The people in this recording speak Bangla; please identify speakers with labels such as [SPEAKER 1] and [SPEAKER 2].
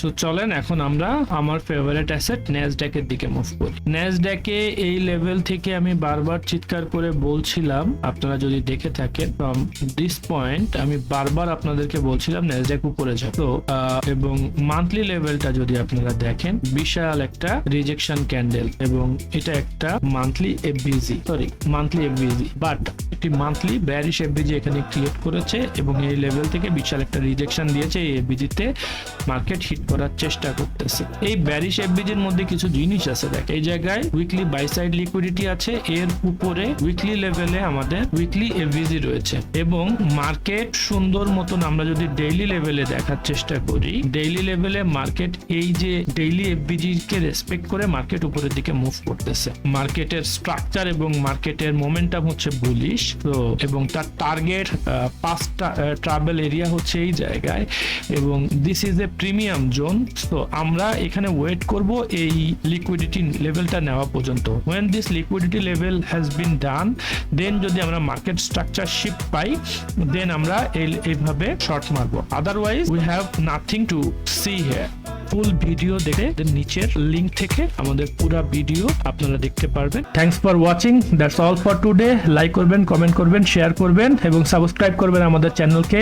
[SPEAKER 1] সো চলেন এখন আমরা আমার ফেভারিট অ্যাসেট ন্যাসড্যাক এর দিকে মুভ করি। ন্যাসড্যাকে এই লেভেল থেকে আমি বারবার চিৎকার করে বলছিলাম, আপনারা যদি দেখে থাকেন ফ্রম দিস পয়েন্ট আমি বারবার আপনাদেরকে বলছিলাম ন্যাসড্যাক উপরে যাবে। তো এবং মান্থলি লেভেলটা যদি আপনারা দেখেন, বিশাল একটা রিজেকশন ক্যান্ডেল এবং এটা একটা মান্থলি এফবিজি, বাট একটি মান্থলি ব্যারিশ এফবিজি এখানে ক্রিয়েট করেছে এবং এই লেভেল থেকে বিশাল একটা রিজেকশন দিয়েছে। এই এফবিজিতে মার্কেট হিট করার চেষ্টা করতেছে। এই ব্যারিশ এফবিজির মধ্যে কিছু জিনিস আছে, দেখ এই জায়গায় উইকলি বাই সাইড লিকুইডিটি আছে, এর উপরে উইকলি লেভেলে আমাদের উইকলি এফবিজি রয়েছে এবং মার্কেট সুন্দর মতন আমরা যদি ডেইলি লেভেলে দেখার চেষ্টা করি, ডেইলি লেভেলে মার্কেট এই যে ডেইলি এফবিজি কে রেসপেক্ট করে মার্কেট উপরের দিকে মুভ করতেছে। মার্কেটের স্ট্রাকচার এবং মার্কেটের মোমেন্টাম হচ্ছে বুলিশ। তো এবং তার টার্গেট 5টা ট্রাভেল এরিয়া হচ্ছে এই জায়গায় এবং this is a premium zone. তো আমরা এখানে ওয়েট করব এই লিকুইডিটি লেভেলটা নেওয়া পর্যন্ত। when this liquidity level has been done, then যদি আমরা মার্কেট স্ট্রাকচার শিফট পাই, দেন আমরা এইভাবে শর্ট মারবো। Otherwise we have nothing to C here. Full video দেখে নিচের লিংক থেকে আমাদের পুরো ভিডিও আপনারা দেখতে পারবেন। Thanks for watching, that's all for today. Like করবেন, কমেন্ট করবেন, শেয়ার করবেন এবং সাবস্ক্রাইব করবেন আমাদের চ্যানেলকে।